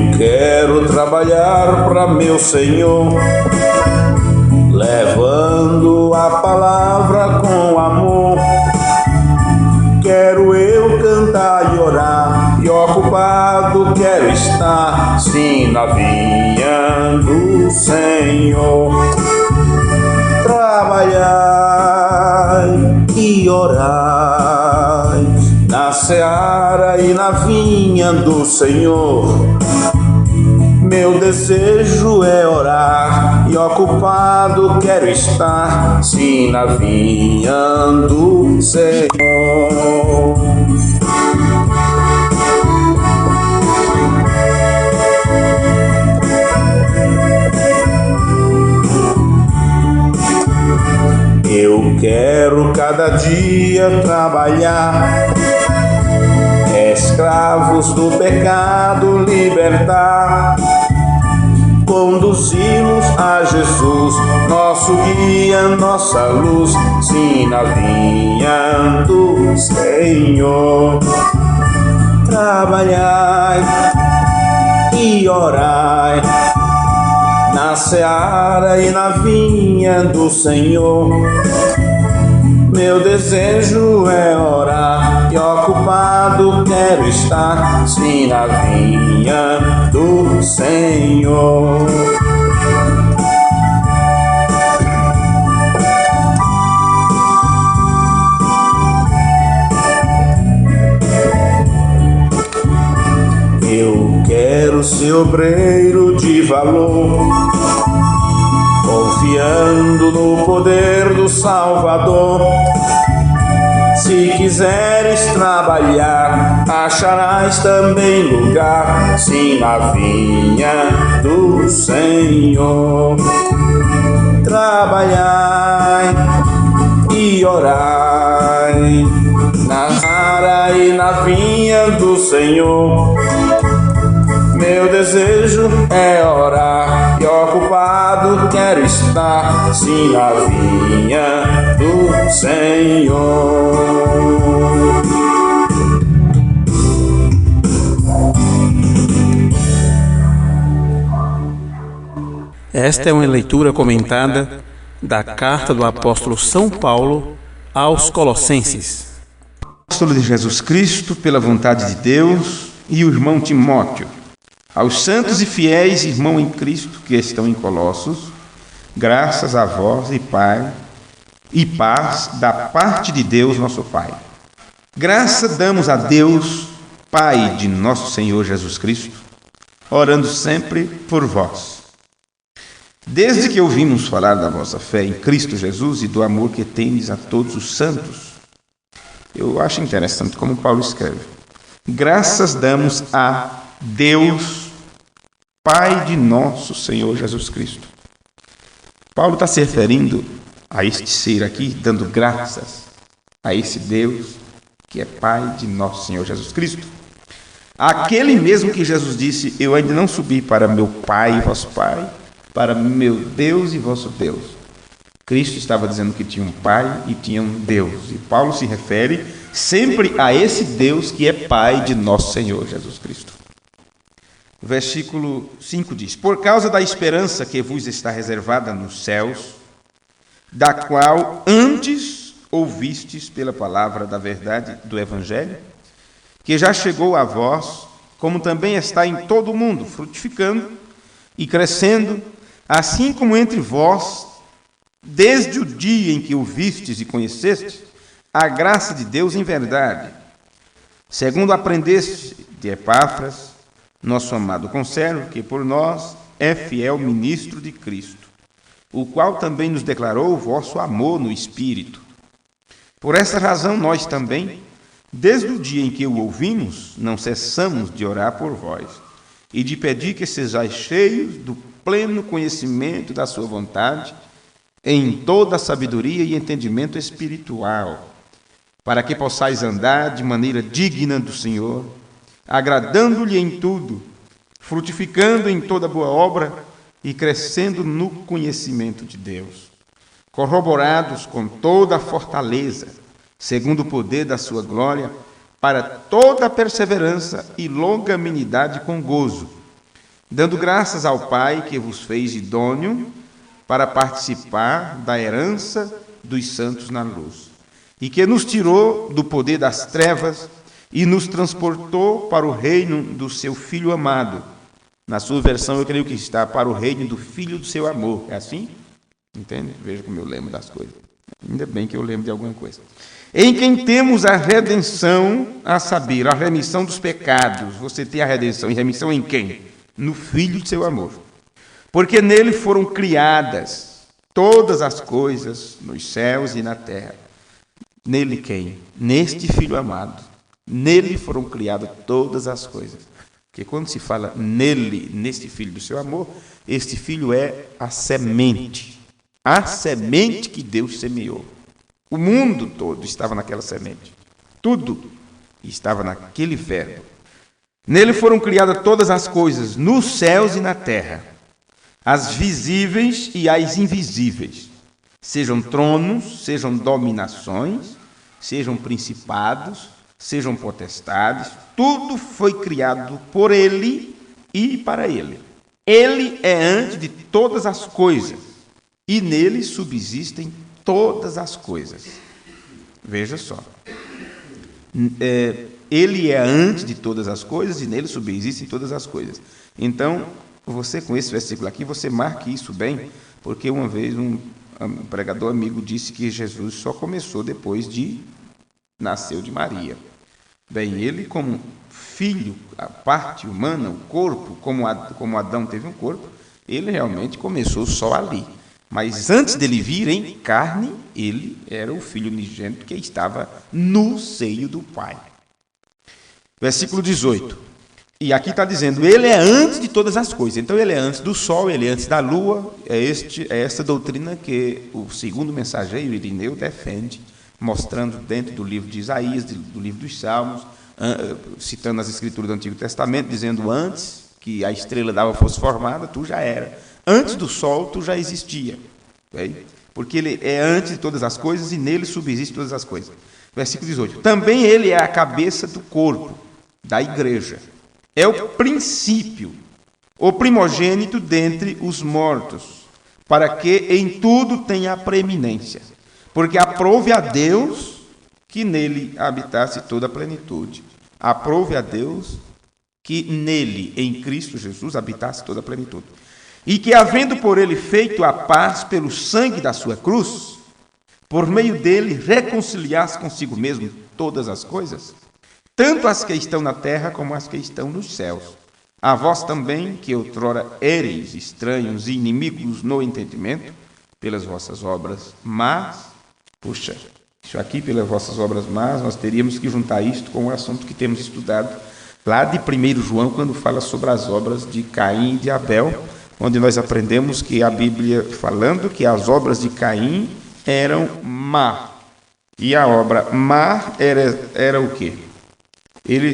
Eu quero trabalhar para meu Senhor, levando a palavra com amor. Quero eu cantar e orar, e ocupado quero estar, sim, na vinha do Senhor. Trabalhai e orai na seara e na vinha do Senhor. Meu desejo é orar e ocupado quero estar, sim, na vinha do Senhor. Eu quero cada dia trabalhar, escravos do pecado libertar, conduzi-los a Jesus, nosso guia, nossa luz, sim, na vinha do Senhor. Trabalhai e orai na seara e na vinha do Senhor. Meu desejo é orar e ocupado quero estar, sim, na vinha do Senhor. Eu quero ser obreiro de valor, confiando no poder do Salvador. Se quiseres trabalhar, acharás também lugar, sim, na vinha do Senhor. Trabalhai e orai na seara e na vinha do Senhor. Meu desejo é orar e ocupado quero estar, sim, na vinha do Senhor. Esta é uma leitura comentada da carta do apóstolo São Paulo aos Colossenses. Apóstolo de Jesus Cristo, pela vontade de Deus, e o irmão Timóteo, aos santos e fiéis irmãos em Cristo que estão em Colossos, graças a vós e paz da parte de Deus nosso Pai. Graça damos a Deus, Pai de nosso Senhor Jesus Cristo, orando sempre por vós. Desde que ouvimos falar da vossa fé em Cristo Jesus e do amor que tendes a todos os santos, eu acho interessante como Paulo escreve. Graças damos a Deus, Pai de nosso Senhor Jesus Cristo. Paulo está se referindo a este ser aqui, dando graças a esse Deus que é Pai de nosso Senhor Jesus Cristo. Aquele mesmo que Jesus disse, eu ainda não subi para meu Pai e vosso Pai, para meu Deus e vosso Deus. Cristo estava dizendo que tinha um Pai e tinha um Deus. E Paulo se refere sempre a esse Deus que é Pai de nosso Senhor Jesus Cristo. O versículo 5 diz: por causa da esperança que vos está reservada nos céus, da qual antes ouvistes pela palavra da verdade do Evangelho, que já chegou a vós, como também está em todo o mundo, frutificando e crescendo, assim como entre vós, desde o dia em que ouvistes e conhecestes a graça de Deus em verdade, segundo aprendeste de Epáfras, nosso amado conservo, que por nós é fiel ministro de Cristo, o qual também nos declarou o vosso amor no Espírito. Por essa razão nós também, desde o dia em que o ouvimos, não cessamos de orar por vós e de pedir que sejais cheios do pleno conhecimento da sua vontade, em toda a sabedoria e entendimento espiritual, para que possais andar de maneira digna do Senhor, agradando-lhe em tudo, frutificando em toda boa obra e crescendo no conhecimento de Deus, corroborados com toda a fortaleza, segundo o poder da sua glória, para toda a perseverança e longanimidade com gozo, dando graças ao Pai que vos fez idôneo para participar da herança dos santos na luz, e que nos tirou do poder das trevas e nos transportou para o reino do seu Filho amado. Na sua versão, eu creio que está para o reino do Filho do seu amor. É assim? Entende? Veja como eu lembro das coisas. Ainda bem que eu lembro de alguma coisa. Em quem temos a redenção, a saber, a remissão dos pecados. Você tem a redenção. E remissão em quem? No Filho de seu amor. Porque nele foram criadas todas as coisas nos céus e na terra. Nele quem? Neste Filho amado. Nele foram criadas todas as coisas. Porque quando se fala nele, neste Filho do seu amor, este Filho é a semente. A semente que Deus semeou. O mundo todo estava naquela semente. Tudo estava naquele verbo. Nele foram criadas todas as coisas, nos céus e na terra, as visíveis e as invisíveis, sejam tronos, sejam dominações, sejam principados, sejam potestades, tudo foi criado por ele e para ele. Ele é antes de todas as coisas, e nele subsistem todas as coisas. Veja só. Ele é antes de todas as coisas, e nele subsistem todas as coisas. Então, você com esse versículo aqui, você marque isso bem, porque uma vez um pregador amigo disse que Jesus só começou depois de nasceu de Maria. Bem, ele como filho, a parte humana, o corpo, como Adão teve um corpo, ele realmente começou só ali. Mas antes dele vir em carne, ele era o filho unigênito que estava no seio do Pai. Versículo 18. E aqui está dizendo, ele é antes de todas as coisas. Então ele é antes do sol, ele é antes da lua. É essa doutrina que o segundo mensageiro, Irineu, defende, mostrando dentro do livro de Isaías, do livro dos Salmos, citando as escrituras do Antigo Testamento, dizendo antes que a estrela d'alva fosse formada, tu já era. Antes do sol, tu já existia. Porque ele é antes de todas as coisas e nele subsistem todas as coisas. Versículo 18. Também ele é a cabeça do corpo, da igreja. É o princípio, o primogênito dentre os mortos, para que em tudo tenha preeminência. Porque aprouve a Deus que nele habitasse toda a plenitude. Aprouve a Deus que nele, em Cristo Jesus, habitasse toda a plenitude. E que, havendo por ele feito a paz pelo sangue da sua cruz, por meio dele reconciliasse consigo mesmo todas as coisas, tanto as que estão na terra como as que estão nos céus. A vós também, que outrora éreis estranhos e inimigos no entendimento, pelas vossas obras más. Puxa, isso aqui, pelas vossas obras más, nós teríamos que juntar isto com o assunto que temos estudado lá de 1 João, quando fala sobre as obras de Caim e de Abel, onde nós aprendemos que a Bíblia, falando que as obras de Caim eram má. E a obra má era o quê?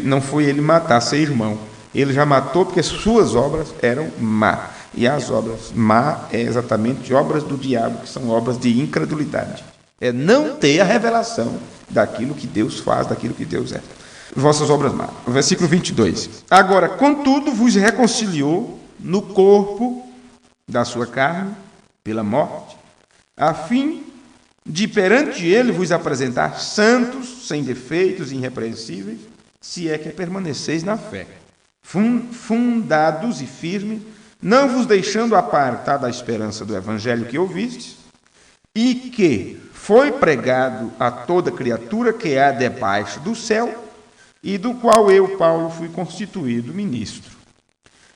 Não foi ele matar seu irmão. Ele já matou porque suas obras eram má. E as obras má é exatamente obras do diabo, que são obras de incredulidade. É não ter a revelação daquilo que Deus faz, daquilo que Deus é. Vossas obras má. Versículo 22. Agora, contudo, vos reconciliou no corpo da sua carne, pela morte, a fim de perante ele vos apresentar santos, sem defeitos, irrepreensíveis, se é que permaneceis na fé, fundados e firmes, não vos deixando apartar da esperança do evangelho que ouvistes, e que foi pregado a toda criatura que há debaixo do céu, e do qual eu, Paulo, fui constituído ministro.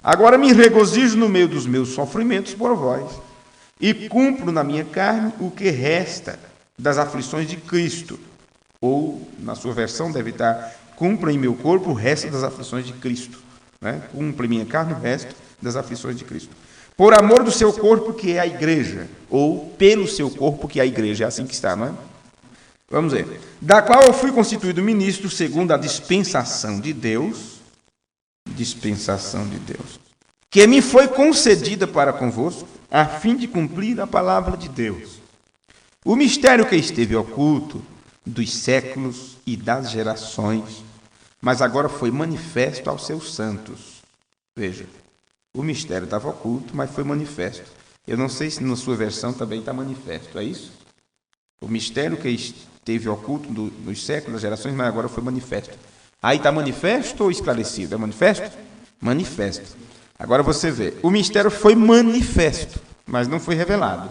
Agora me regozijo no meio dos meus sofrimentos por vós, e cumpro na minha carne o que resta das aflições de Cristo. Ou, na sua versão, deve estar, cumpra em meu corpo o resto das aflições de Cristo. Cumpre em minha carne o resto das aflições de Cristo. Por amor do seu corpo, que é a igreja. Ou pelo seu corpo, que é a igreja. É assim que está, não é? Vamos ver. Da qual eu fui constituído ministro segundo a dispensação de Deus, que me foi concedida para convosco, a fim de cumprir a palavra de Deus. O mistério que esteve oculto dos séculos e das gerações, mas agora foi manifesto aos seus santos. Veja, O mistério estava oculto, mas foi manifesto. Eu não sei se na sua versão também está manifesto, é isso? O mistério que esteve oculto nos séculos, das gerações, mas agora foi manifesto. Aí está manifesto ou esclarecido? É manifesto? Manifesto. Agora você vê, o mistério foi manifesto, mas não foi revelado.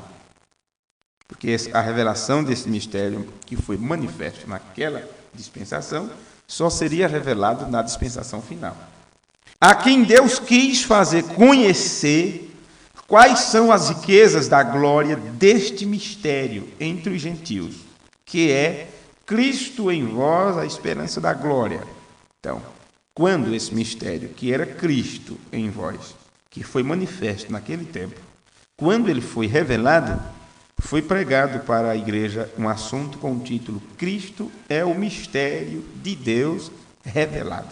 Porque a revelação desse mistério que foi manifesto naquela dispensação só seria revelado na dispensação final. A quem Deus quis fazer conhecer quais são as riquezas da glória deste mistério entre os gentios, que é Cristo em vós, a esperança da glória. Então, quando esse mistério, que era Cristo em vós, que foi manifesto naquele tempo, quando ele foi revelado, foi pregado para a igreja um assunto com o título Cristo é o mistério de Deus revelado,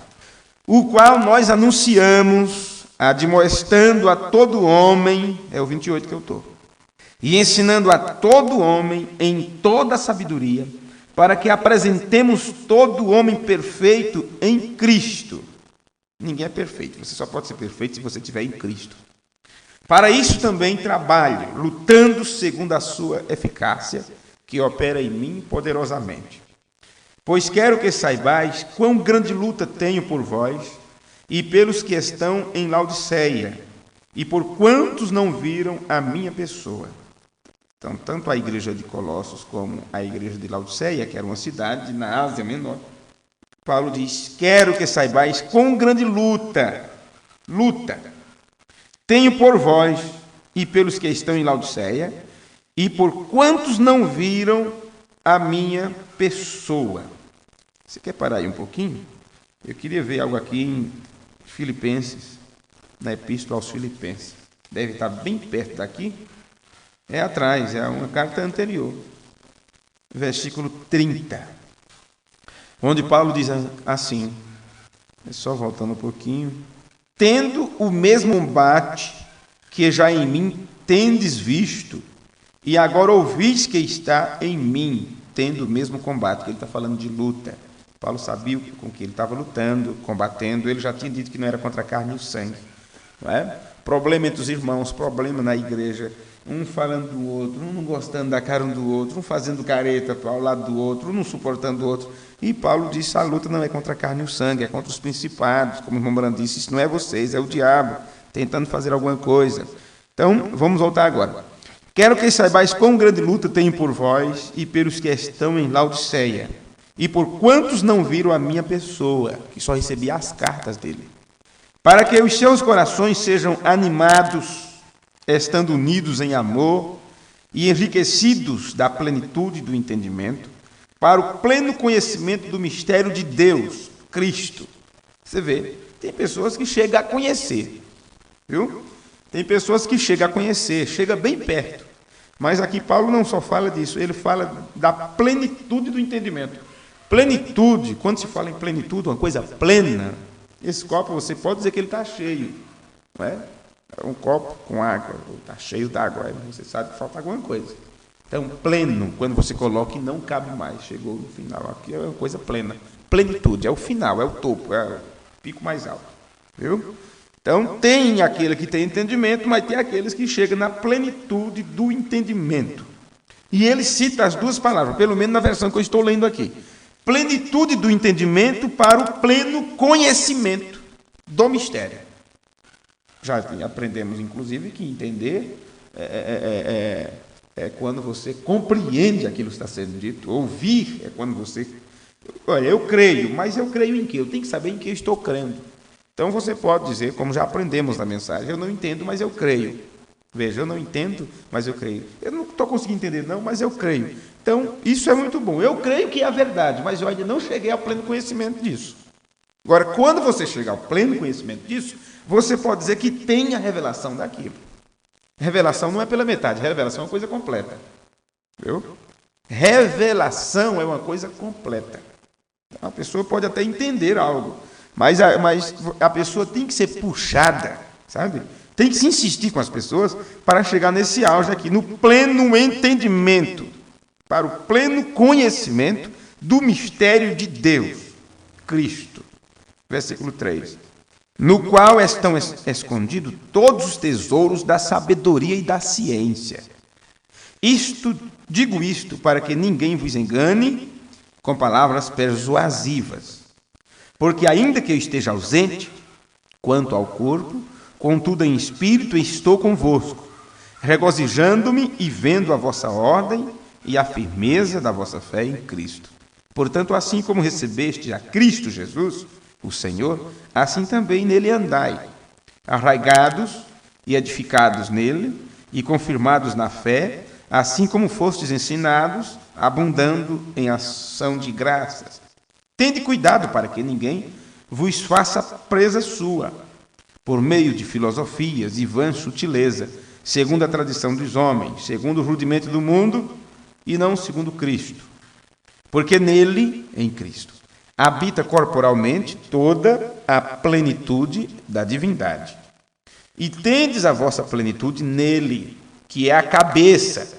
o qual nós anunciamos, admoestando a todo homem, é o 28 que eu estou, e ensinando a todo homem em toda a sabedoria, para que apresentemos todo homem perfeito em Cristo. Ninguém é perfeito, você só pode ser perfeito se você estiver em Cristo. Para isso também trabalho, lutando segundo a sua eficácia, que opera em mim poderosamente. Pois quero que saibais quão grande luta tenho por vós e pelos que estão em Laodiceia, e por quantos não viram a minha pessoa. Então, tanto a igreja de Colossos como a igreja de Laodiceia, que era uma cidade na Ásia Menor, Paulo diz, quero que saibais quão grande luta tenho por vós e pelos que estão em Laodiceia, e por quantos não viram a minha pessoa. Você quer parar aí um pouquinho? Eu queria ver algo aqui em Filipenses, na Epístola aos Filipenses. Deve estar bem perto daqui. É atrás, é uma carta anterior. Versículo 30. Onde Paulo diz assim, é só voltando um pouquinho. Tendo o mesmo combate que já em mim tendes visto, e agora ouvis que está em mim, tendo o mesmo combate, que ele está falando de luta. Paulo sabia com que ele estava lutando, combatendo, ele já tinha dito que não era contra a carne e o sangue. Não é? Problema entre os irmãos, problema na igreja, um falando do outro, um não gostando da cara um do outro, um fazendo careta ao lado do outro, um não suportando o outro. E Paulo disse, a luta não é contra a carne e o sangue, é contra os principados, como o irmão Brando disse, isso não é vocês, é o diabo, tentando fazer alguma coisa. Então, vamos voltar agora. Quero que saibais quão grande luta tenho por vós e pelos que estão em Laodiceia, e por quantos não viram a minha pessoa, que só recebi as cartas dele, para que os seus corações sejam animados, estando unidos em amor e enriquecidos da plenitude do entendimento, para o pleno conhecimento do mistério de Deus, Cristo. Você vê, tem pessoas que chegam a conhecer, viu? Tem pessoas que chegam a conhecer, chega bem perto. Mas aqui Paulo não só fala disso, ele fala da plenitude do entendimento. Plenitude, quando se fala em plenitude, uma coisa plena, esse copo você pode dizer que ele está cheio, não é? É um copo com água, está cheio d'água, você sabe que falta alguma coisa. Então, pleno, quando você coloca e não cabe mais, chegou no final, aqui é uma coisa plena. Plenitude, é o final, é o topo, é o pico mais alto. Viu? Então, tem aquele que tem entendimento, mas tem aqueles que chegam na plenitude do entendimento. E ele cita as duas palavras, pelo menos na versão que eu estou lendo aqui. Plenitude do entendimento para o pleno conhecimento do mistério. Já aprendemos, inclusive, que entender é quando você compreende aquilo que está sendo dito. Ouvir é quando você... Olha, eu creio, mas eu creio em quê? Eu tenho que saber em que eu estou crendo. Então você pode dizer, como já aprendemos na mensagem, eu não entendo, mas eu creio. Veja, eu não entendo, mas eu creio. Eu não estou conseguindo entender, não, mas eu creio. Então, isso é muito bom. Eu creio que é a verdade, mas eu ainda não cheguei ao pleno conhecimento disso. Agora, quando você chegar ao pleno conhecimento disso, você pode dizer que tem a revelação daquilo. Revelação não é pela metade, revelação é uma coisa completa. Viu? Revelação é uma coisa completa. A pessoa pode até entender algo, mas a pessoa tem que ser puxada, sabe? Tem que se insistir com as pessoas para chegar nesse auge aqui, no pleno entendimento, para o pleno conhecimento do mistério de Deus, Cristo. Versículo 3. no qual estão escondidos todos os tesouros da sabedoria e da ciência. Digo isto para que ninguém vos engane com palavras persuasivas. Porque ainda que eu esteja ausente, quanto ao corpo, contudo em espírito estou convosco, regozijando-me e vendo a vossa ordem e a firmeza da vossa fé em Cristo. Portanto, assim como recebeste a Cristo Jesus, o Senhor, assim também nele andai, arraigados e edificados nele e confirmados na fé, assim como fostes ensinados, abundando em ação de graças. Tende cuidado para que ninguém vos faça presa sua, por meio de filosofias e vã sutileza, segundo a tradição dos homens, segundo o rudimento do mundo e não segundo Cristo. Porque nele, em Cristo, habita corporalmente toda a plenitude da divindade. E tendes a vossa plenitude nele, que é a cabeça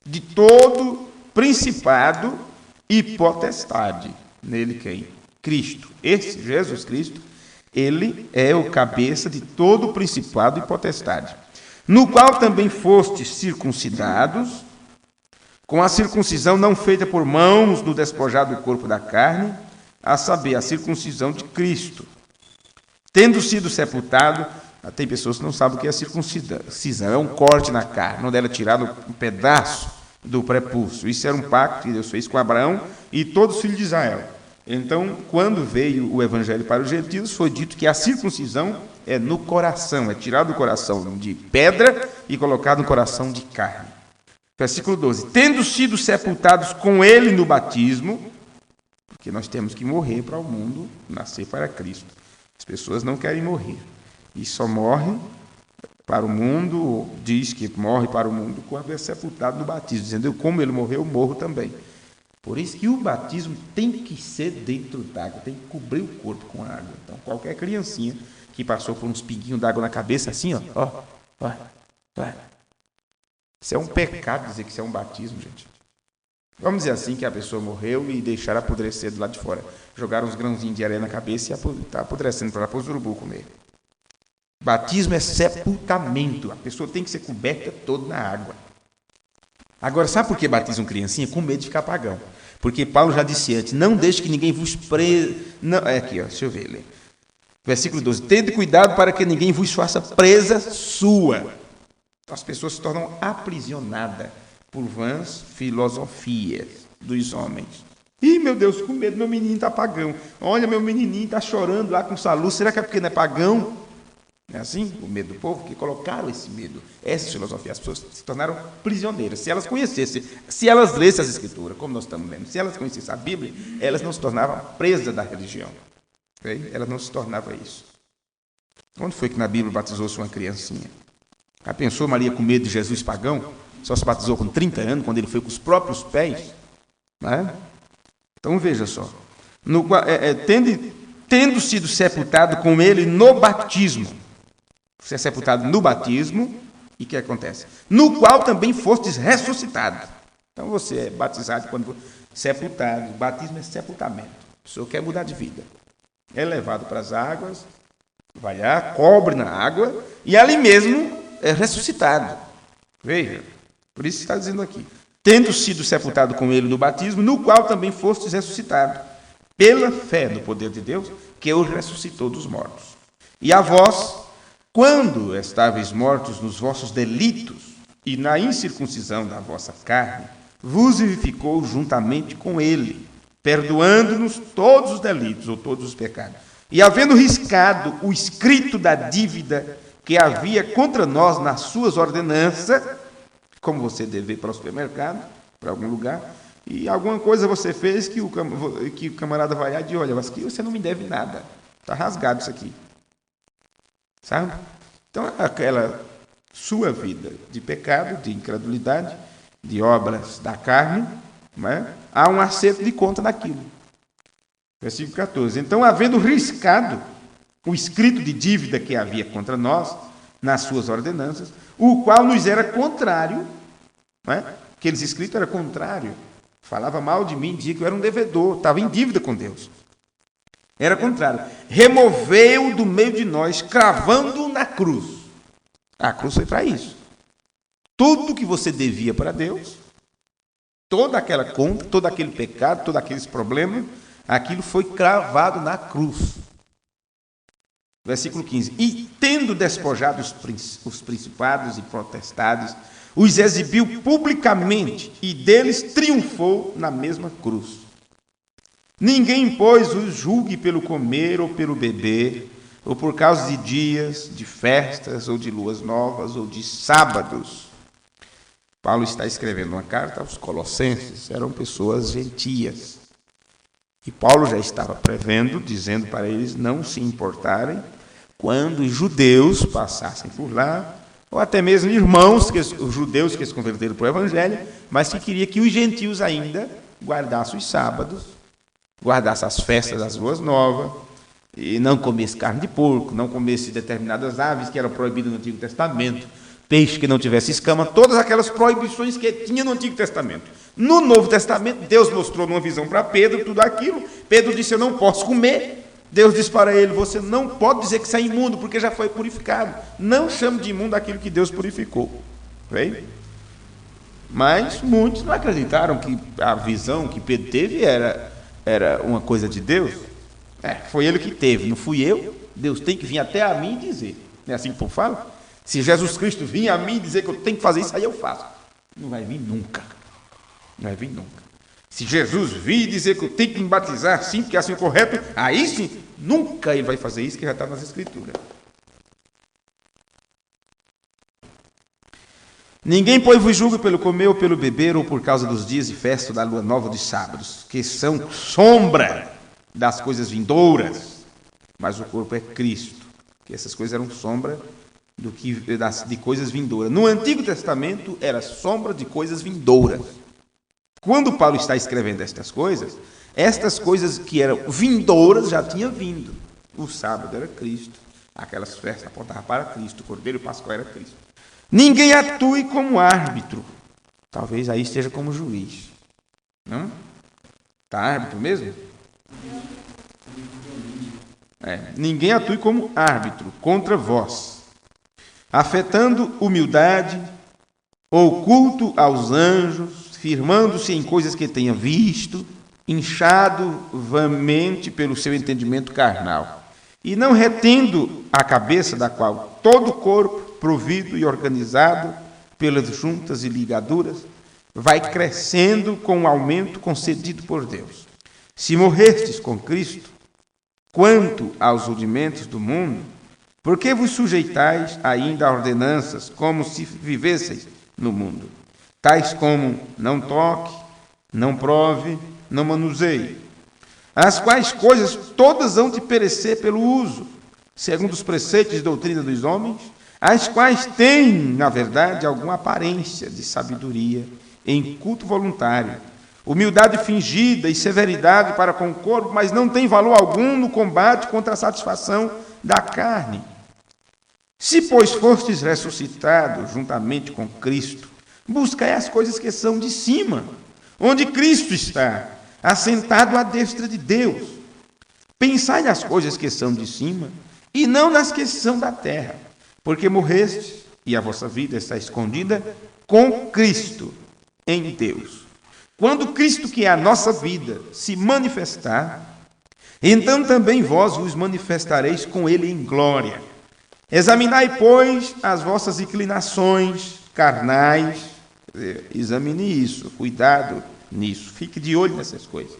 de todo principado e potestade. Nele quem? Cristo. Esse Jesus Cristo, ele é o cabeça de todo principado e potestade. No qual também fostes circuncidados, com a circuncisão não feita por mãos no despojar do corpo da carne, a saber, a circuncisão de Cristo. Tendo sido sepultado, tem pessoas que não sabem o que é circuncisão, é um corte na carne, onde era tirado um pedaço do prepúcio. Isso era um pacto que Deus fez com Abraão e todos os filhos de Israel. Então, quando veio o evangelho para os gentios, foi dito que a circuncisão é no coração, é tirado do coração de pedra e colocado no coração de carne. Versículo 12. Tendo sido sepultados com ele no batismo, porque nós temos que morrer para o mundo, nascer para Cristo. As pessoas não querem morrer. E só morrem para o mundo, ou diz que morre para o mundo, quando é sepultado no batismo. Dizendo, como ele morreu, eu morro também. Por isso que o batismo tem que ser dentro d'água, tem que cobrir o corpo com água. Então, qualquer criancinha que passou por uns pinguinhos d'água na cabeça, assim, ó. Isso é um pecado dizer que isso é um batismo, gente. Vamos dizer assim que a pessoa morreu e deixaram apodrecer do lado de fora. Jogaram uns grãozinhos de areia na cabeça e está apodrecendo para lá para os urubu comer. Batismo é sepultamento. A pessoa tem que ser coberta toda na água. Agora, sabe por que batizam criancinha? Com medo de ficar pagão. Porque Paulo já disse antes, não deixe que ninguém vos aqui, deixa eu ver. Versículo 12. Tende cuidado para que ninguém vos faça presa sua. As pessoas se tornam aprisionadas por vãs filosofias dos homens. Ih, meu Deus, com medo, meu menino está pagão. Olha, meu menininho está chorando lá com saúde. Será que é porque não é pagão? Não é assim? O medo do povo, que colocaram esse medo. Essa filosofia, as pessoas se tornaram prisioneiras. Se elas conhecessem, se elas lessem as Escrituras, como nós estamos lendo, se elas conhecessem a Bíblia, elas não se tornavam presas da religião. Okay? Elas não se tornavam isso. Onde foi que na Bíblia batizou-se uma criancinha? Já pensou Maria com medo de Jesus pagão? Só se batizou com 30 anos, quando ele foi com os próprios pés. Não é? Então veja só. Tendo sido sepultado com ele no batismo. Você é sepultado no batismo, e o que acontece? No qual também fostes ressuscitado. Então você é batizado quando sepultado. O batismo é sepultamento. A pessoa quer mudar de vida. É levado para as águas, vai lá, cobre na água, e ali mesmo é ressuscitado. Veja, por isso está dizendo aqui. Tendo sido sepultado com ele no batismo, no qual também fostes ressuscitado, pela fé no poder de Deus, que o ressuscitou dos mortos. E a vós, quando estáveis mortos nos vossos delitos e na incircuncisão da vossa carne, vos vivificou juntamente com ele, perdoando-nos todos os delitos ou todos os pecados. E havendo riscado o escrito da dívida que havia contra nós nas suas ordenanças, como você deve ir para o supermercado, para algum lugar, e alguma coisa você fez que o camarada vai lá e diz, olha, mas aqui você não me deve nada, está rasgado isso aqui. Sabe? Então, aquela sua vida de pecado, de incredulidade, de obras da carne, não é? Há um acerto de conta daquilo. Versículo 14. Então, havendo riscado o escrito de dívida que havia contra nós, nas suas ordenanças, o qual nos era contrário, não é? Aqueles escritos eram contrário, falava mal de mim, dizia que eu era um devedor, estava em dívida com Deus. Era o contrário. Removeu do meio de nós, cravando-o na cruz. A cruz foi para isso. Tudo que você devia para Deus, toda aquela conta, todo aquele pecado, todos aqueles problemas, aquilo foi cravado na cruz. Versículo 15. E tendo despojado os principados e potestades, os exibiu publicamente e deles triunfou na mesma cruz. Ninguém, pois, os julgue pelo comer ou pelo beber, ou por causa de dias, de festas, ou de luas novas, ou de sábados. Paulo está escrevendo uma carta aos Colossenses, eram pessoas gentias. E Paulo já estava prevendo, dizendo para eles não se importarem quando os judeus passassem por lá, ou até mesmo irmãos, os judeus que se converteram para o Evangelho, mas que queria que os gentios ainda guardassem os sábados, guardassem as festas das luas novas, e não comesse carne de porco, não comesse determinadas aves que eram proibidas no Antigo Testamento, peixe que não tivesse escama, todas aquelas proibições que tinha no Antigo Testamento. No Novo Testamento, Deus mostrou numa visão para Pedro tudo aquilo. Pedro disse, eu não posso comer. Deus disse para ele, você não pode dizer que isso é imundo, porque já foi purificado. Não chame de imundo aquilo que Deus purificou. Veio? Mas muitos não acreditaram que a visão que Pedro teve era uma coisa de Deus. Foi ele que teve, não fui eu. Deus tem que vir até a mim e dizer. Não é assim que o povo fala? Se Jesus Cristo vir a mim e dizer que eu tenho que fazer isso, aí eu faço. Não vai vir nunca. Não vai vir nunca. Se Jesus vir e dizer que eu tenho que me batizar assim, porque é assim correto, aí sim, nunca ele vai fazer isso, que já está nas Escrituras. Ninguém, pois, vos julga pelo comer ou pelo beber, ou por causa dos dias de festa da lua nova dos sábados, que são sombra das coisas vindouras, mas o corpo é Cristo. Que essas coisas eram sombra de coisas vindouras. No Antigo Testamento era sombra de coisas vindouras. Quando Paulo está escrevendo estas coisas que eram vindouras já tinham vindo. O sábado era Cristo, aquelas festas apontavam para Cristo, o Cordeiro Pascual era Cristo. Ninguém atue como árbitro. Talvez aí esteja como juiz. Não? Está árbitro mesmo? Ninguém atue como árbitro contra vós, afetando humildade ou culto aos anjos, firmando-se em coisas que tenha visto, inchado vamente pelo seu entendimento carnal, e não retendo a cabeça, da qual todo o corpo, provido e organizado pelas juntas e ligaduras, vai crescendo com o aumento concedido por Deus. Se morrestes com Cristo, quanto aos rudimentos do mundo, por que vos sujeitais ainda a ordenanças, como se vivesseis no mundo? Tais como não toque, não prove, não manuseie, as quais coisas todas hão de perecer pelo uso, segundo os preceitos de doutrina dos homens, as quais têm, na verdade, alguma aparência de sabedoria em culto voluntário, humildade fingida e severidade para com o corpo, mas não tem valor algum no combate contra a satisfação da carne. Se, pois, fostes ressuscitados juntamente com Cristo, buscai as coisas que são de cima, onde Cristo está, assentado à destra de Deus. Pensai nas coisas que são de cima, e não nas que são da terra, porque morrestes, e a vossa vida está escondida com Cristo em Deus. Quando Cristo, que é a nossa vida, se manifestar, então também vós vos manifestareis com ele em glória. Examinai, pois, as vossas inclinações carnais. Examine isso, cuidado nisso, fique de olho nessas coisas.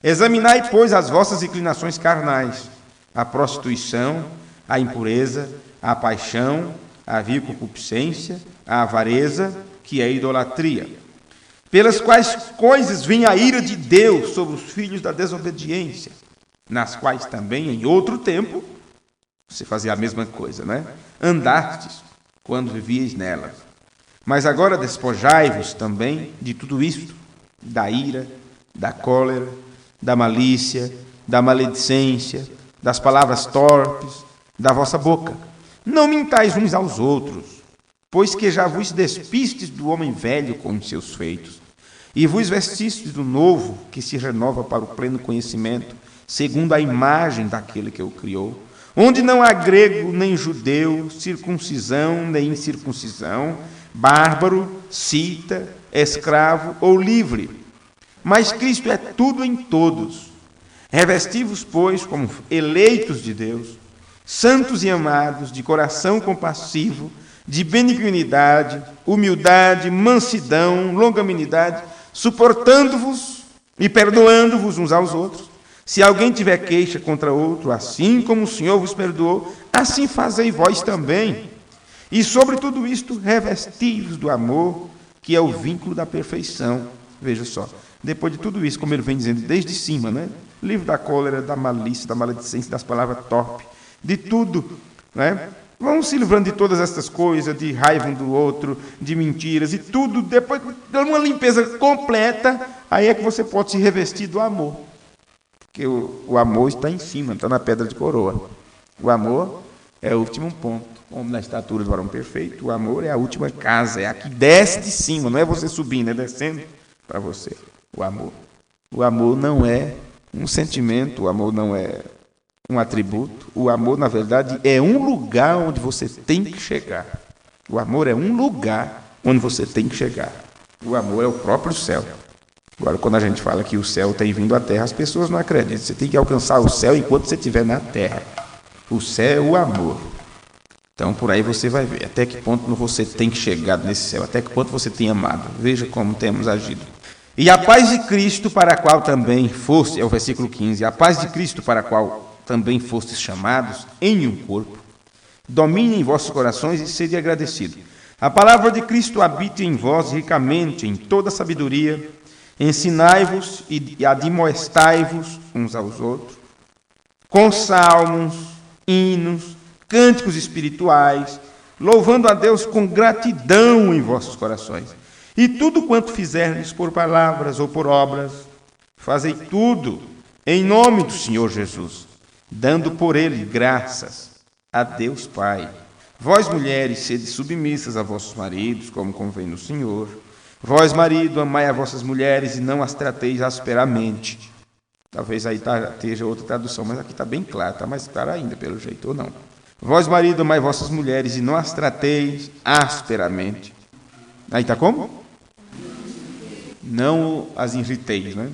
Examinai, pois, as vossas inclinações carnais, a prostituição, a impureza, a paixão, a vil concupiscência, a avareza, que é a idolatria, pelas quais coisas vem a ira de Deus sobre os filhos da desobediência, nas quais também, em outro tempo, você fazia a mesma coisa, né? Andastes quando vivíeis nelas. Mas agora despojai-vos também de tudo isto, da ira, da cólera, da malícia, da maledicência, das palavras torpes, da vossa boca. Não mintais uns aos outros, pois que já vos despistes do homem velho com os seus feitos, e vos vestistes do novo, que se renova para o pleno conhecimento, segundo a imagem daquele que o criou, onde não há grego nem judeu, circuncisão nem incircuncisão, bárbaro, cita, escravo ou livre. Mas Cristo é tudo em todos. Revesti-vos, pois, como eleitos de Deus, santos e amados, de coração compassivo, de benignidade, humildade, mansidão, longanimidade, suportando-vos e perdoando-vos uns aos outros. Se alguém tiver queixa contra outro, assim como o Senhor vos perdoou, assim fazei vós também. E sobre tudo isto, revesti-vos do amor, que é o vínculo da perfeição. Veja só, depois de tudo isso, como ele vem dizendo desde cima, né? Livre da cólera, da malícia, da maledicência, das palavras torpes, de tudo, né? Vamos se livrando de todas essas coisas, de raiva um do outro, de mentiras e tudo. Depois de uma limpeza completa, aí é que você pode se revestir do amor. Porque o amor está em cima, está na pedra de coroa. O amor é o último ponto. Como na estatura do varão perfeito, o amor é a última casa, é a que desce de cima, não é você subindo, é descendo para você. O amor. O amor não é um sentimento, o amor não é um atributo. O amor, na verdade, é um lugar onde você tem que chegar. O amor é um lugar onde você tem que chegar. O amor é o próprio céu. Agora, quando a gente fala que o céu tem vindo à terra, as pessoas não acreditam. Você tem que alcançar o céu enquanto você estiver na terra. O céu é o amor. Então, por aí você vai ver até que ponto você tem que chegar nesse céu, até que ponto você tem amado. Veja como temos agido. E a paz de Cristo, para a qual também foste, é o versículo 15, a paz de Cristo, para a qual também fostes chamados em um corpo, domine em vossos corações e sede agradecidos. A palavra de Cristo habite em vós ricamente, em toda sabedoria, ensinai-vos e admoestai-vos uns aos outros, com salmos, hinos, cânticos espirituais, louvando a Deus com gratidão em vossos corações. E tudo quanto fizerdes por palavras ou por obras, fazei tudo em nome do Senhor Jesus, dando por ele graças a Deus Pai. Vós, mulheres, sede submissas a vossos maridos, como convém no Senhor. Vós, marido, amai a vossas mulheres e não as trateis asperamente. Talvez aí esteja outra tradução, mas aqui está bem claro, está mais claro ainda, pelo jeito, ou não. Vós, marido, amai vossas mulheres e não as trateis asperamente. Aí está como? Não as irriteis, né?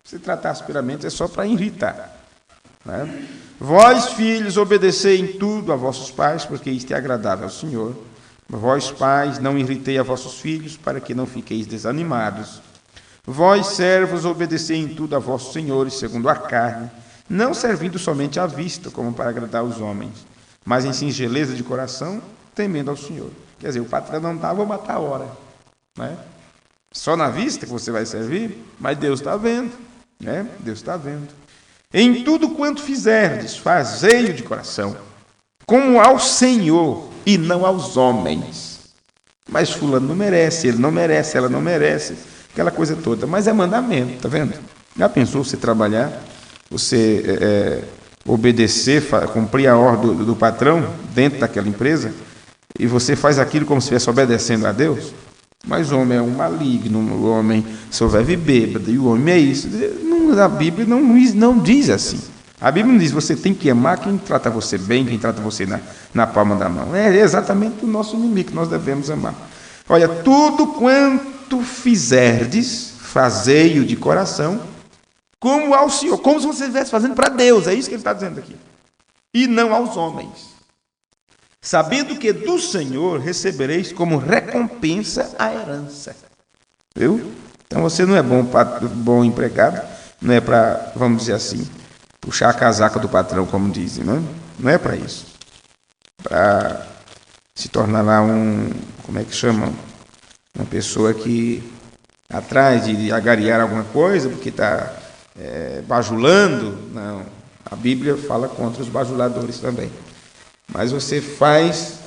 Se tratar asperamente é só para irritar, né? Vós, filhos, obedecei em tudo a vossos pais, porque isto é agradável ao Senhor. Vós, pais, não irritei a vossos filhos, para que não fiqueis desanimados. Vós, servos, obedecei em tudo a vossos senhores, segundo a carne, não servindo somente à vista, como para agradar os homens, mas em singeleza de coração, temendo ao Senhor. Quer dizer, o patrão não está, vou matar a hora, né? Só na vista que você vai servir, mas Deus está vendo, né? Deus está vendo. Em tudo quanto fizerdes, fazei-o de coração, como ao Senhor e não aos homens. Mas fulano não merece, ele não merece, ela não merece, aquela coisa toda. Mas é mandamento, tá vendo? Já pensou você trabalhar, você obedecer, cumprir a ordem do patrão dentro daquela empresa, e você faz aquilo como se estivesse obedecendo a Deus? Mas o homem é um maligno, o homem só vive bêbado, e o homem é isso. A Bíblia não diz assim. A Bíblia não diz você tem que amar quem trata você bem, quem trata você na palma da mão. É exatamente o nosso inimigo que nós devemos amar. Olha, tudo quanto fizerdes, fazei-o de coração, como ao Senhor, como se você estivesse fazendo para Deus, é isso que ele está dizendo aqui. E não aos homens. Sabendo que do Senhor recebereis como recompensa a herança. Viu? Então você não é bom empregado, não é para, vamos dizer assim, puxar a casaca do patrão, como dizem, não é? Não é para isso. Para se tornar lá como é que chamam? Uma pessoa que, atrás de agariar alguma coisa, porque está bajulando. Não. A Bíblia fala contra os bajuladores também. Mas você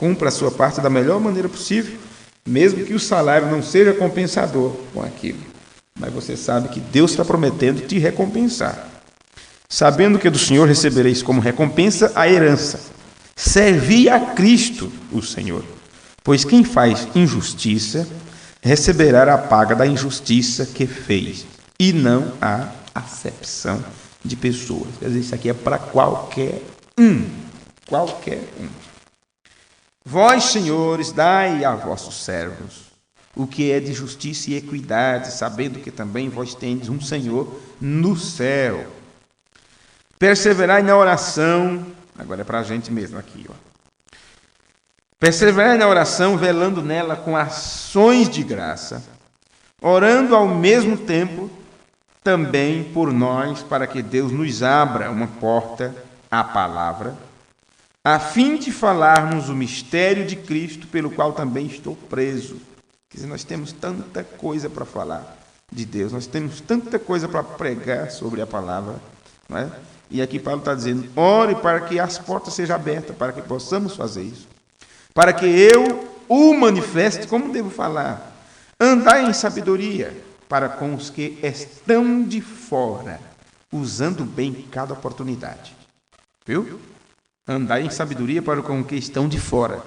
cumpra a sua parte da melhor maneira possível, mesmo que o salário não seja compensador com aquilo. Mas você sabe que Deus está prometendo te recompensar. Sabendo que do Senhor recebereis como recompensa a herança. Servi a Cristo, o Senhor. Pois quem faz injustiça, receberá a paga da injustiça que fez. E não há acepção de pessoas. Quer dizer, isso aqui é para qualquer um. Qualquer um. Vós, senhores, dai a vossos servos o que é de justiça e equidade, sabendo que também vós tendes um Senhor no céu. Perseverai na oração, agora é para a gente mesmo aqui, ó. Perseverai na oração, velando nela com ações de graça, orando ao mesmo tempo também por nós, para que Deus nos abra uma porta à palavra, a fim de falarmos o mistério de Cristo, pelo qual também estou preso. Quer dizer, nós temos tanta coisa para falar de Deus, nós temos tanta coisa para pregar sobre a palavra, não é? E aqui Paulo está dizendo, ore para que as portas sejam abertas, para que possamos fazer isso, para que eu o manifeste como devo falar. Andai em sabedoria para com os que estão de fora, usando bem cada oportunidade. Viu? Andai em sabedoria para com os que estão de fora.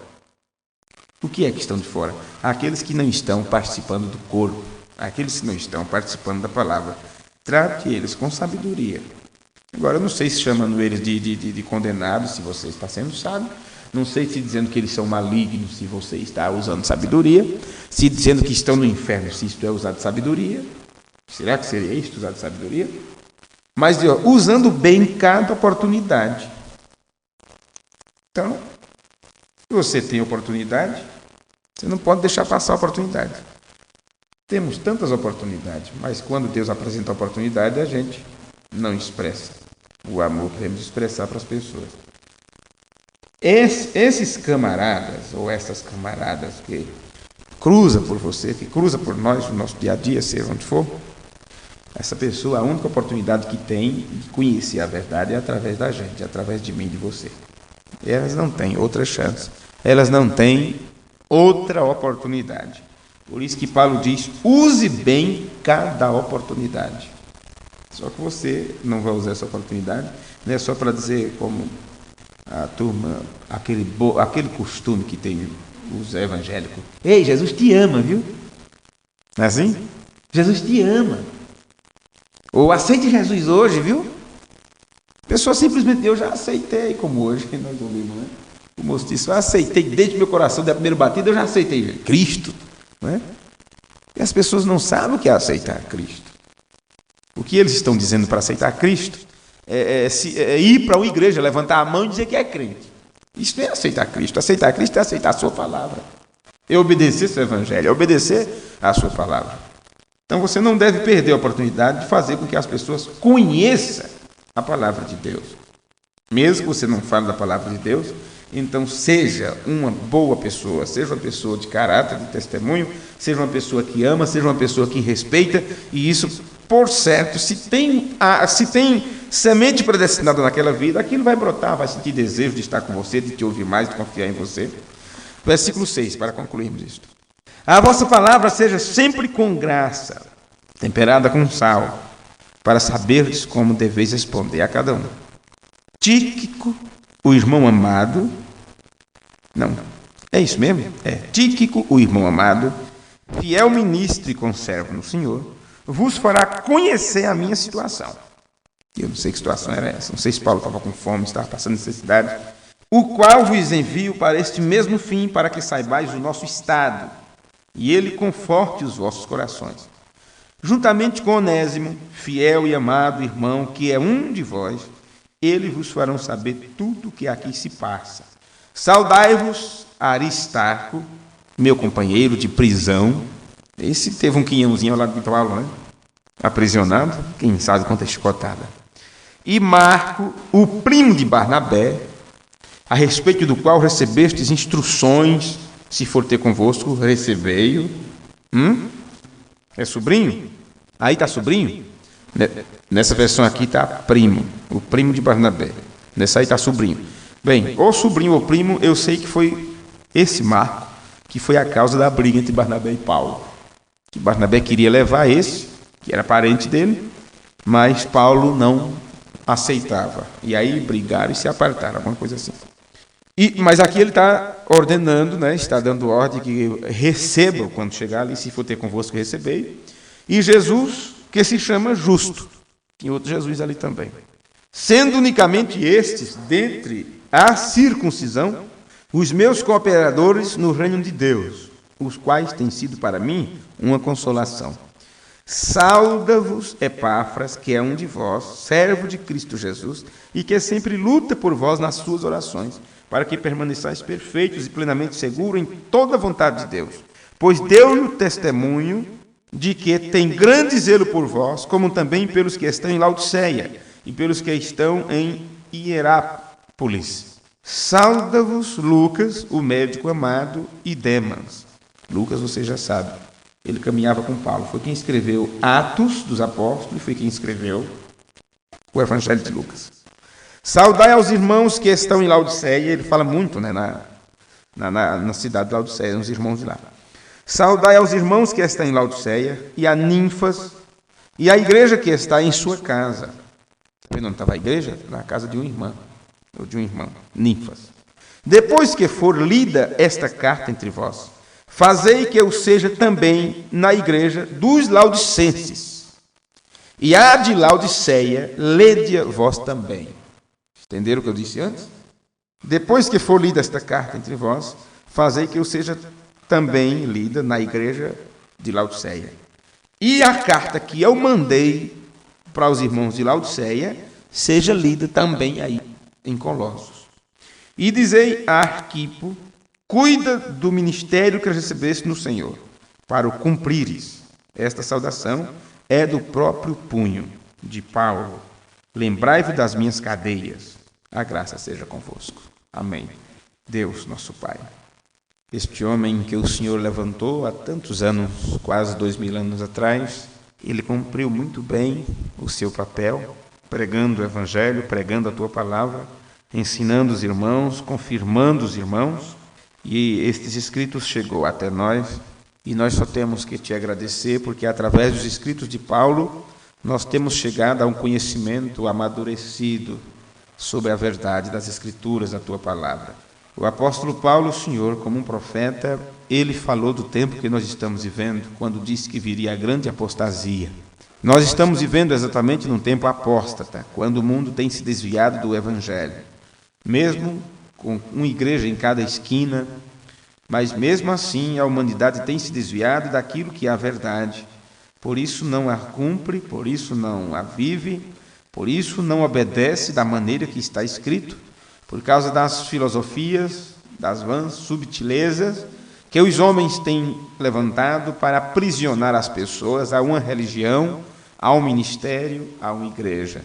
O que é que estão de fora? Aqueles que não estão participando do corpo, aqueles que não estão participando da palavra. Trate eles com sabedoria. Agora, eu não sei se chamando eles de condenados, se você está sendo sábio. Não sei se dizendo que eles são malignos, se você está usando sabedoria. Se dizendo que estão no inferno, se isto é usar de sabedoria. Será que seria isto, usar de sabedoria? Mas, usando bem cada oportunidade. Então, se você tem oportunidade, você não pode deixar passar a oportunidade. Temos tantas oportunidades, mas quando Deus apresenta a oportunidade, a gente não expressa o amor que queremos expressar para as pessoas. Esses camaradas, ou essas camaradas que cruzam por você, que cruzam por nós, no nosso dia a dia, seja onde for, essa pessoa, a única oportunidade que tem de conhecer a verdade é através da gente, através de mim e de você. Elas não têm outra chance, elas não têm outra oportunidade. Por isso que Paulo diz, use bem cada oportunidade. Só que você não vai usar essa oportunidade, não é só para dizer como a turma, aquele costume que tem os evangélicos. Ei, Jesus te ama, viu? Não é assim? Jesus te ama. Ou aceite Jesus hoje, viu? A pessoa simplesmente, eu já aceitei, como hoje nós ouvimos, né? O moço disse, eu aceitei desde meu coração, da primeira batida, eu já aceitei Cristo. Não é? E as pessoas não sabem o que é aceitar Cristo. O que eles estão dizendo para aceitar Cristo é ir para uma igreja, levantar a mão e dizer que é crente. Isso não é aceitar Cristo. Aceitar Cristo é aceitar a sua palavra. É obedecer seu evangelho, é obedecer a sua palavra. Então você não deve perder a oportunidade de fazer com que as pessoas conheçam a palavra de Deus. Mesmo que você não fale da palavra de Deus, então seja uma boa pessoa, seja uma pessoa de caráter, de testemunho, seja uma pessoa que ama, seja uma pessoa que respeita, e isso, por certo, se tem semente predestinada naquela vida, aquilo vai brotar, vai sentir desejo de estar com você, de te ouvir mais, de confiar em você. Versículo 6, para concluirmos isto. A vossa palavra seja sempre com graça, temperada com sal, para saberdes como deveis responder a cada um. Tíquico, o irmão amado, não, é isso mesmo? Tíquico, o irmão amado, fiel ministro e conservo no Senhor, vos fará conhecer a minha situação. Eu não sei que situação era essa, não sei se Paulo estava com fome, estava passando necessidade, o qual vos envio para este mesmo fim, para que saibais o nosso estado, e ele conforte os vossos corações. Juntamente com Onésimo, fiel e amado irmão, que é um de vós, eles vos farão saber tudo o que aqui se passa. Saudai-vos Aristarco, meu companheiro de prisão. Esse teve um quinhãozinho ao lado de Paulo, né? Aprisionado, quem sabe quanta chicotada. E Marco, o primo de Barnabé, a respeito do qual recebestes instruções, se for ter convosco, recebei-o. É sobrinho? Aí está sobrinho? Nessa versão aqui está primo, o primo de Barnabé. Nessa aí está sobrinho. Bem, ou sobrinho ou primo, eu sei que foi esse Marco que foi a causa da briga entre Barnabé e Paulo. Que Barnabé queria levar esse, que era parente dele, mas Paulo não aceitava. E aí brigaram e se apartaram, alguma coisa assim. Mas aqui ele está ordenando, né, está dando ordem que recebam quando chegar ali, se for ter convosco, recebei. E Jesus, que se chama Justo. Tem outro Jesus ali também. sendo unicamente estes, dentre a circuncisão, os meus cooperadores no reino de Deus, os quais têm sido para mim uma consolação. Sauda-vos Epáfras, que é um de vós, servo de Cristo Jesus, e que sempre luta por vós nas suas orações, para que permaneçais perfeitos e plenamente seguros em toda a vontade de Deus. Pois deu-lhe o testemunho de que tem grande zelo por vós, como também pelos que estão em Laodiceia e pelos que estão em Hierápolis. Sauda-vos Lucas, o médico amado, e Demas. Lucas, você já sabe, ele caminhava com Paulo. Foi quem escreveu Atos dos Apóstolos e foi quem escreveu o Evangelho de Lucas. Saudai aos irmãos que estão em Laodiceia. Ele fala muito, né, na cidade de Laodiceia, os irmãos de lá. Saudai aos irmãos que estão em Laodiceia e a Ninfas e a igreja que está em sua casa. Onde estava a igreja? Na casa de uma irmã, ou de um irmão, Ninfas. Depois que for lida esta carta entre vós, fazei que eu seja também na igreja dos laodicenses. E a de Laodiceia, lede-a vós também. Entenderam o que eu disse antes? Depois que for lida esta carta entre vós, fazei que eu seja também lida na igreja de Laodiceia. E a carta que eu mandei para os irmãos de Laodiceia, seja lida também aí em Colossos. E dizei a Arquipo, cuida do ministério que recebeste no Senhor, para o cumprires. Esta saudação é do próprio punho de Paulo. Lembrai-vos das minhas cadeias. A graça seja convosco. Amém. Deus, nosso Pai, este homem que o Senhor levantou há tantos anos, quase 2000 anos atrás, ele cumpriu muito bem o seu papel, pregando o Evangelho, pregando a Tua palavra, ensinando os irmãos, confirmando os irmãos, e estes escritos chegou até nós, e nós só temos que Te agradecer, porque através dos escritos de Paulo, nós temos chegado a um conhecimento amadurecido sobre a verdade das Escrituras, da Tua palavra. O apóstolo Paulo, o Senhor, como um profeta, ele falou do tempo que nós estamos vivendo, quando disse que viria a grande apostasia. Nós estamos vivendo exatamente num tempo apóstata, quando o mundo tem se desviado do Evangelho. Mesmo com uma igreja em cada esquina, mas mesmo assim a humanidade tem se desviado daquilo que é a verdade. Por isso não a cumpre, por isso não a vive, por isso não obedece da maneira que está escrito, por causa das filosofias, das vãs subtilezas que os homens têm levantado para aprisionar as pessoas a uma religião, a um ministério, a uma igreja.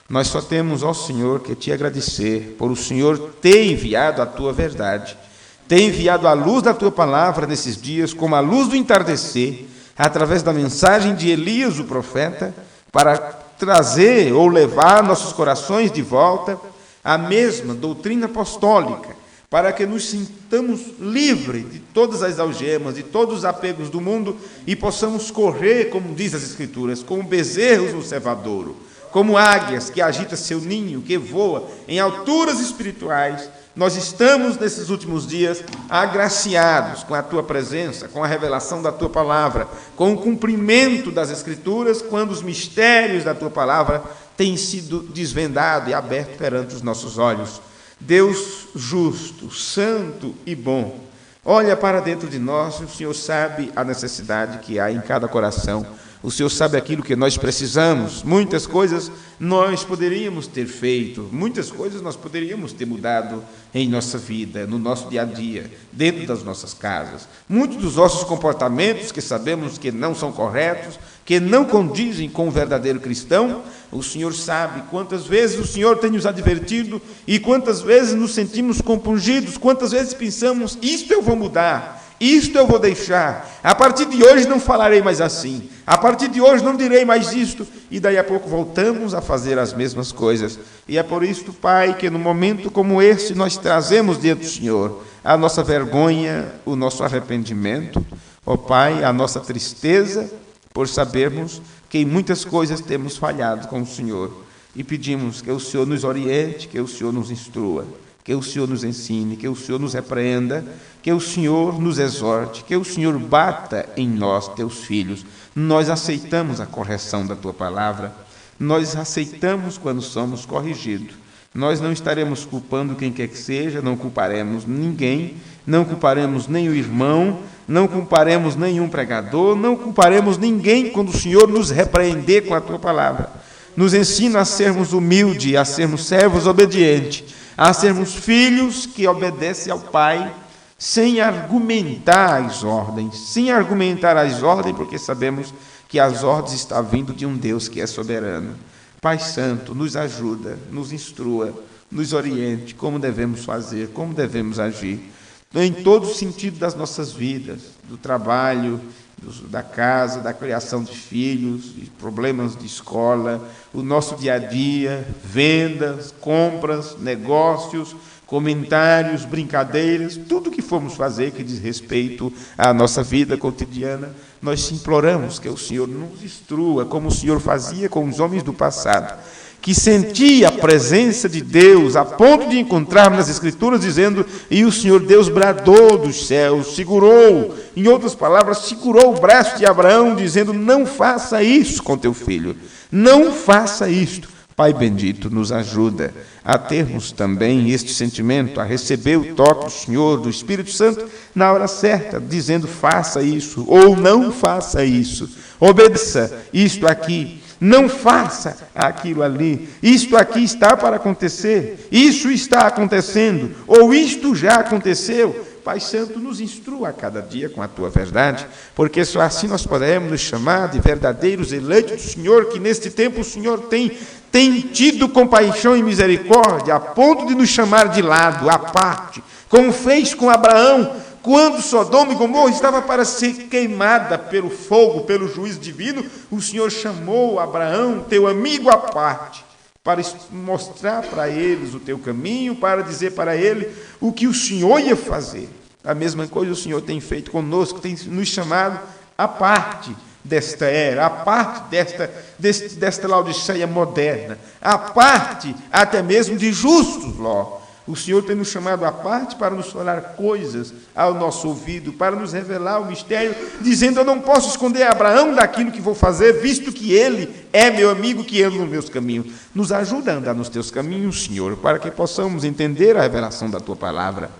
Nós só temos, ó Senhor, que Te agradecer por o Senhor ter enviado a Tua verdade, ter enviado a luz da Tua palavra nesses dias, como a luz do entardecer, através da mensagem de Elias, o profeta, para trazer ou levar nossos corações de volta a mesma doutrina apostólica, para que nos sintamos livres de todas as algemas, de todos os apegos do mundo e possamos correr, como diz as Escrituras, como bezerros no cevadouro, como águias que agita seu ninho, que voa em alturas espirituais. Nós estamos, nesses últimos dias, agraciados com a Tua presença, com a revelação da Tua palavra, com o cumprimento das Escrituras, quando os mistérios da Tua palavra têm sido desvendados e abertos perante os nossos olhos. Deus justo, santo e bom, olha para dentro de nós, o Senhor sabe a necessidade que há em cada coração. O Senhor sabe aquilo que nós precisamos. Muitas coisas nós poderíamos ter feito, muitas coisas nós poderíamos ter mudado em nossa vida, no nosso dia a dia, dentro das nossas casas. Muitos dos nossos comportamentos que sabemos que não são corretos, que não condizem com o verdadeiro cristão, o Senhor sabe quantas vezes o Senhor tem nos advertido e quantas vezes nos sentimos compungidos, quantas vezes pensamos, isto eu vou mudar, isto eu vou deixar, a partir de hoje não falarei mais assim, a partir de hoje não direi mais isto, e daí a pouco voltamos a fazer as mesmas coisas. E é por isto, Pai, que no momento como esse nós trazemos diante do Senhor a nossa vergonha, o nosso arrependimento, ó Pai, a nossa tristeza, por sabermos que em muitas coisas temos falhado com o Senhor, e pedimos que o Senhor nos oriente, que o Senhor nos instrua, que o Senhor nos ensine, que o Senhor nos repreenda, que o Senhor nos exorte, que o Senhor bata em nós, teus filhos. Nós aceitamos a correção da Tua palavra, nós aceitamos quando somos corrigidos. Nós não estaremos culpando quem quer que seja, não culparemos ninguém, não culparemos nem o irmão, não culparemos nenhum pregador, não culparemos ninguém quando o Senhor nos repreender com a tua palavra. Nos ensina a sermos humildes, a sermos servos obedientes, a sermos filhos que obedecem ao Pai, sem argumentar as ordens, porque sabemos que as ordens estão vindo de um Deus que é soberano. Pai Santo, nos ajuda, nos instrua, nos oriente como devemos fazer, como devemos agir, em todo o sentido das nossas vidas, do trabalho, da casa, da criação de filhos, de problemas de escola, o nosso dia a dia, vendas, compras, negócios, comentários, brincadeiras, tudo que formos fazer que diz respeito à nossa vida cotidiana, nós te imploramos que o Senhor nos instrua, como o Senhor fazia com os homens do passado, que sentia a presença de Deus, a ponto de encontrarmos nas Escrituras dizendo, e o Senhor Deus bradou dos céus, segurou, em outras palavras, segurou o braço de Abraão, dizendo, não faça isso com teu filho, não faça isto. Pai bendito, nos ajuda a termos também este sentimento, a receber o toque do Senhor, do Espírito Santo, na hora certa, dizendo, faça isso, ou não faça isso, obedeça isto aqui, não faça aquilo ali, isto aqui está para acontecer, isso está acontecendo, ou isto já aconteceu. Pai Santo, nos instrua a cada dia com a tua verdade, porque só assim nós podemos nos chamar de verdadeiros eleitos do Senhor, que neste tempo o Senhor tem tido compaixão e misericórdia, a ponto de nos chamar de lado, à parte, como fez com Abraão, quando Sodoma e Gomorra estava para ser queimada pelo fogo, pelo juízo divino, o Senhor chamou Abraão, teu amigo, à parte, para mostrar para eles o teu caminho, para dizer para ele o que o Senhor ia fazer. A mesma coisa o Senhor tem feito conosco, tem nos chamado à parte desta era, à parte desta Laodiceia moderna, à parte até mesmo de justos, Ló. O Senhor tem nos chamado à parte para nos falar coisas ao nosso ouvido, para nos revelar o mistério, dizendo, eu não posso esconder Abraão daquilo que vou fazer, visto que ele é meu amigo, que anda nos meus caminhos. Nos ajuda a andar nos teus caminhos, Senhor, para que possamos entender a revelação da tua palavra.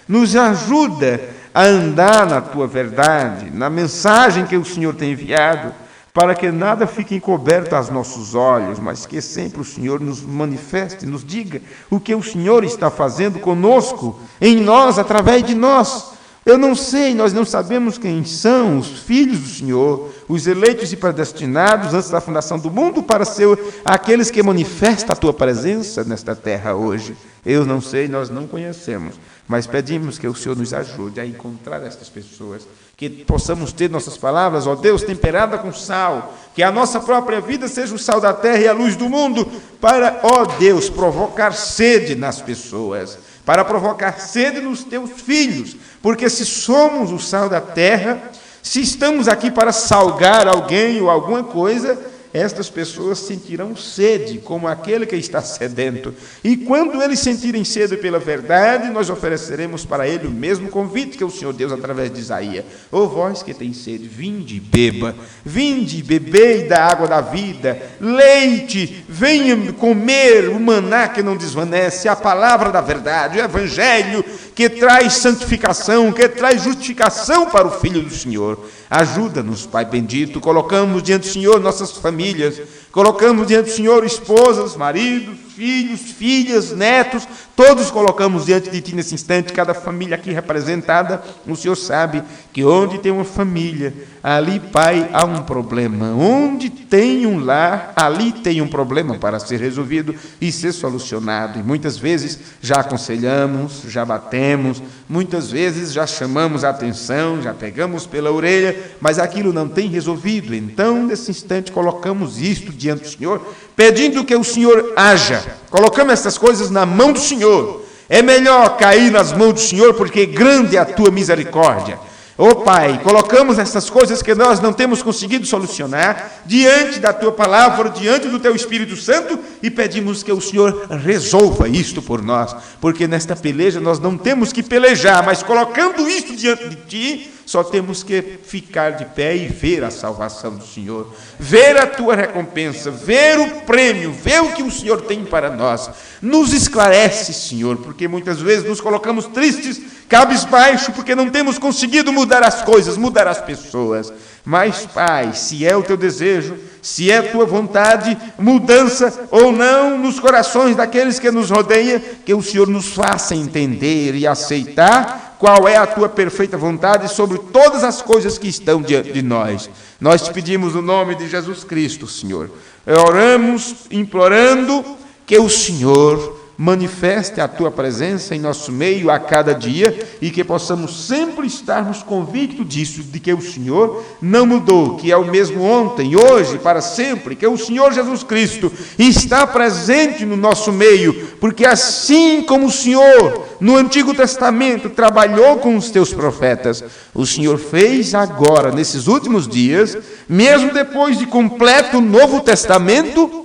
Nos ajuda a andar na tua verdade, na mensagem que o Senhor tem enviado, para que nada fique encoberto aos nossos olhos, mas que sempre o Senhor nos manifeste, nos diga o que o Senhor está fazendo conosco, em nós, através de nós. Eu não sei, nós não sabemos quem são os filhos do Senhor, os eleitos e predestinados antes da fundação do mundo para ser aqueles que manifestam a tua presença nesta terra hoje. Eu não sei, nós não conhecemos, mas pedimos que o Senhor nos ajude a encontrar estas pessoas, que possamos ter nossas palavras, ó Deus, temperada com sal, que a nossa própria vida seja o sal da terra e a luz do mundo, para, ó Deus, provocar sede nas pessoas, para provocar sede nos teus filhos, porque se somos o sal da terra, se estamos aqui para salgar alguém ou alguma coisa, estas pessoas sentirão sede, como aquele que está sedento. E quando eles sentirem sede pela verdade, nós ofereceremos para ele o mesmo convite que o Senhor Deus através de Isaías. Ó vós que tem sede, vinde e beba, vinde, bebei da água da vida, leite, venha comer o maná que não desvanece, a palavra da verdade, o evangelho que traz santificação, que traz justificação para o Filho do Senhor. Ajuda-nos, Pai bendito, colocamos diante do Senhor nossas famílias, colocamos diante do Senhor esposas, maridos, filhos, filhas, netos, todos colocamos diante de Ti nesse instante, cada família aqui representada. O Senhor sabe que onde tem uma família, ali, Pai, há um problema. Onde tem um lar, ali tem um problema para ser resolvido e ser solucionado. E muitas vezes já aconselhamos, já batemos, muitas vezes já chamamos a atenção, já pegamos pela orelha, mas aquilo não tem resolvido. Então, nesse instante, colocamos isto diante do Senhor, pedindo que o Senhor haja. Colocamos essas coisas na mão do Senhor. É melhor cair nas mãos do Senhor, porque grande é a tua misericórdia. Ó Pai, colocamos essas coisas que nós não temos conseguido solucionar diante da Tua Palavra, diante do Teu Espírito Santo, e pedimos que o Senhor resolva isto por nós, porque nesta peleja nós não temos que pelejar, mas colocando isto diante de Ti, só temos que ficar de pé e ver a salvação do Senhor, ver a tua recompensa, ver o prêmio, ver o que o Senhor tem para nós. Nos esclarece, Senhor, porque muitas vezes nos colocamos tristes, cabisbaixo, porque não temos conseguido mudar as coisas, mudar as pessoas. Mas, Pai, se é o teu desejo, se é a tua vontade, mudança ou não nos corações daqueles que nos rodeiam, que o Senhor nos faça entender e aceitar qual é a tua perfeita vontade sobre todas as coisas que estão diante de nós. Nós te pedimos no nome de Jesus Cristo, Senhor. Oramos implorando que o Senhor manifeste a tua presença em nosso meio a cada dia e que possamos sempre estarmos convictos disso, de que o Senhor não mudou, que é o mesmo ontem, hoje, para sempre, que o Senhor Jesus Cristo está presente no nosso meio, porque assim como o Senhor no Antigo Testamento trabalhou com os teus profetas, o Senhor fez agora, nesses últimos dias, mesmo depois de completo o Novo Testamento,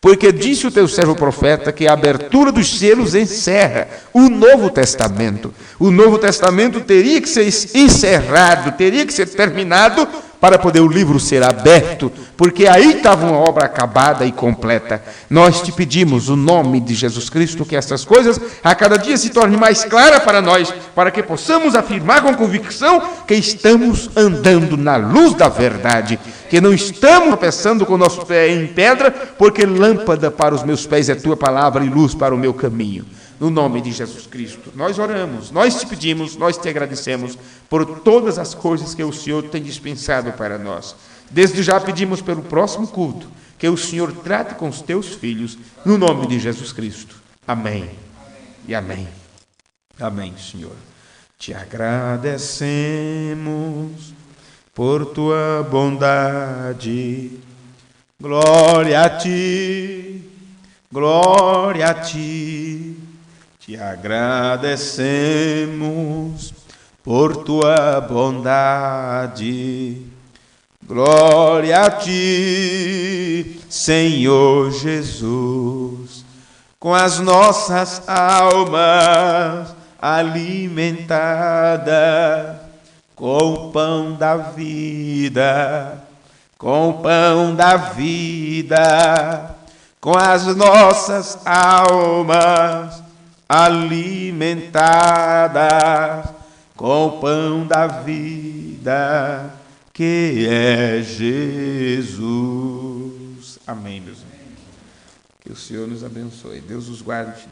porque disse o teu servo profeta que a abertura dos selos encerra o Novo Testamento. O Novo Testamento teria que ser encerrado, teria que ser terminado para poder o livro ser aberto, porque aí estava uma obra acabada e completa. Nós te pedimos, o nome de Jesus Cristo, que essas coisas a cada dia se tornem mais claras para nós, para que possamos afirmar com convicção que estamos andando na luz da verdade, que não estamos tropeçando com o nosso pé em pedra, porque lâmpada para os meus pés é tua palavra e luz para o meu caminho. No nome de Jesus Cristo, nós oramos, nós te pedimos, nós te agradecemos por todas as coisas que o Senhor tem dispensado para nós. Desde já pedimos pelo próximo culto, que o Senhor trate com os teus filhos, no nome de Jesus Cristo. Amém e amém. Amém, Senhor. Te agradecemos por tua bondade. Glória a ti, glória a ti. Te agradecemos por tua bondade. Glória a ti, Senhor Jesus. Com as nossas almas alimentadas com o pão da vida, com o pão da vida, com as nossas almas alimentadas com o pão da vida, que é Jesus. Amém, meus irmãos. Que o Senhor nos abençoe. Deus os guarde.